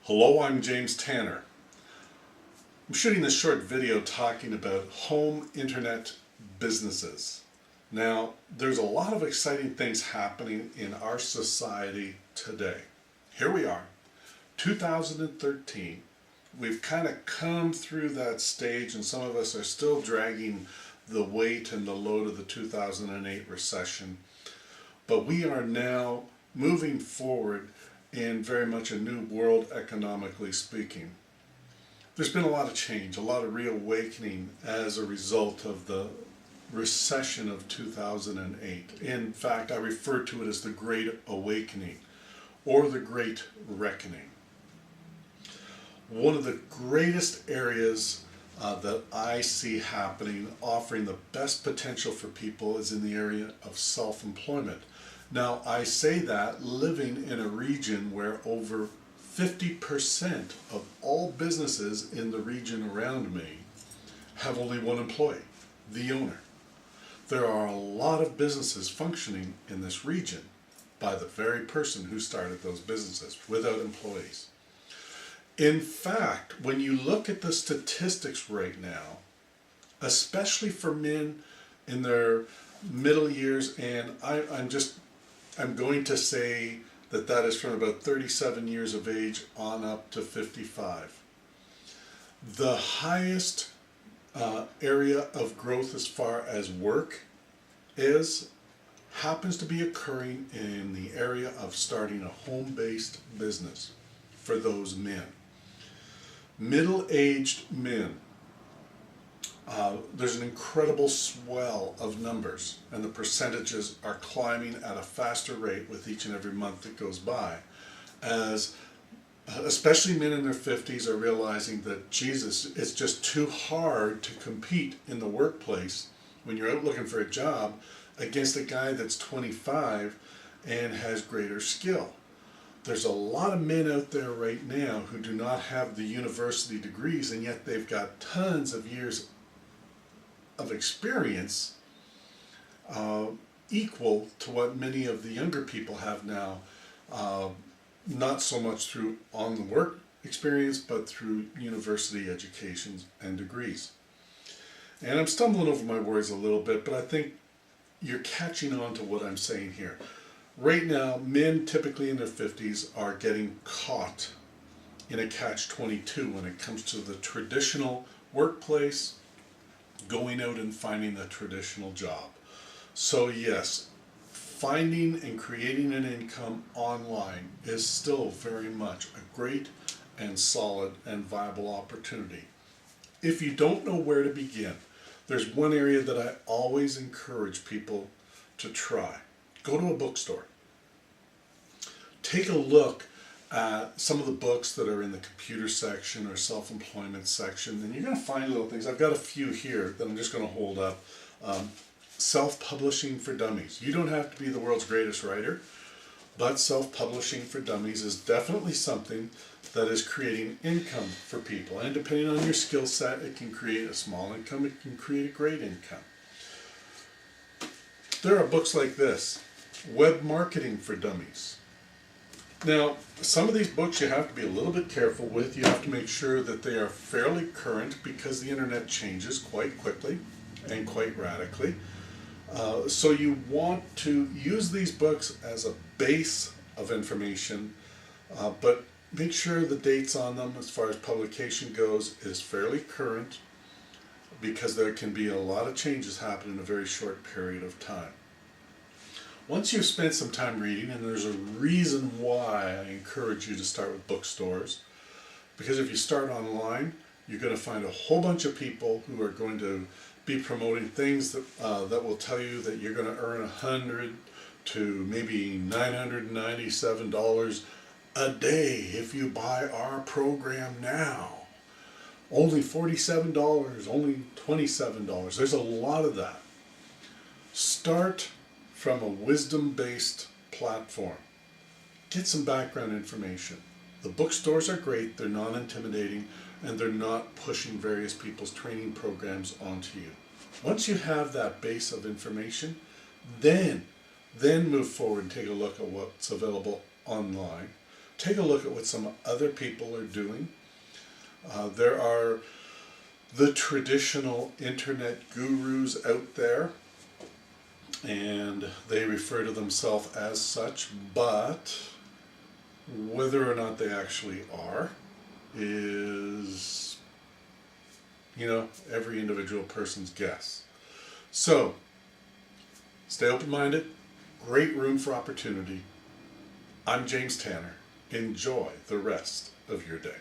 Hello, I'm James Tanner. I'm shooting this short video talking about home internet businesses. Now, there's a lot of exciting things happening in our society today. Here we are, 2013. We've kind of come through that stage, and some of us are still dragging the weight and the load of the 2008 recession. But we are now moving forward in very much a new world, economically speaking. There's been a lot of change, a lot of reawakening as a result of the recession of 2008. In fact, I refer to it as the Great Awakening or the Great Reckoning. One of the greatest areas that I see happening, offering the best potential for people, is in the area of self-employment. Now, I say that living in a region where over 50% of all businesses in the region around me have only one employee, the owner. There are a lot of businesses functioning in this region by the very person who started those businesses without employees. In fact, when you look at the statistics right now, especially for men in their middle years, and I'm going to say that is from about 37 years of age on up to 55. The highest area of growth as far as work happens to be occurring in the area of starting a home-based business for those men. Middle-aged men. There's an incredible swell of numbers, and the percentages are climbing at a faster rate with each and every month that goes by, as especially men in their 50s are realizing that, Jesus, it's just too hard to compete in the workplace when you're out looking for a job against a guy that's 25 and has greater skill. There's a lot of men out there right now who do not have the university degrees, and yet they've got tons of years of experience equal to what many of the younger people have now, not so much through on the work experience, but through university educations and degrees. And I'm stumbling over my words a little bit, but I think you're catching on to what I'm saying here. Right now, men typically in their 50s are getting caught in a catch-22 when it comes to the traditional workplace, going out and finding a traditional job. So yes, finding and creating an income online is still very much a great and solid and viable opportunity. If you don't know where to begin, there's one area that I always encourage people to try. Go to a bookstore. Take a look at some of the books that are in the computer section or self-employment section, and you're going to find little things. I've got a few here that I'm just going to hold up. Self-publishing for dummies. You don't have to be the world's greatest writer, but self-publishing for dummies is definitely something that is creating income for people. And depending on your skill set, it can create a small income, it can create a great income. There are books like this, Web Marketing for Dummies. Now, some of these books you have to be a little bit careful with. You have to make sure that they are fairly current because the internet changes quite quickly and quite radically. So you want to use these books as a base of information, but make sure the dates on them as far as publication goes is fairly current, because there can be a lot of changes happen in a very short period of time. Once you've spent some time reading, and there's a reason why I encourage you to start with bookstores, because if you start online, you're going to find a whole bunch of people who are going to be promoting things that will tell you that you're going to earn $100 to maybe $997 a day if you buy our program now. Only $47, only $27. There's a lot of that. Start from a wisdom-based platform. Get some background information. The bookstores are great, they're non-intimidating, and they're not pushing various people's training programs onto you. Once you have that base of information, then move forward and take a look at what's available online. take a look at what some other people are doing. There are the traditional internet gurus out there, and they refer to themselves as such, but whether or not they actually are is, every individual person's guess. So, stay open-minded, great room for opportunity. I'm James Tanner. Enjoy the rest of your day.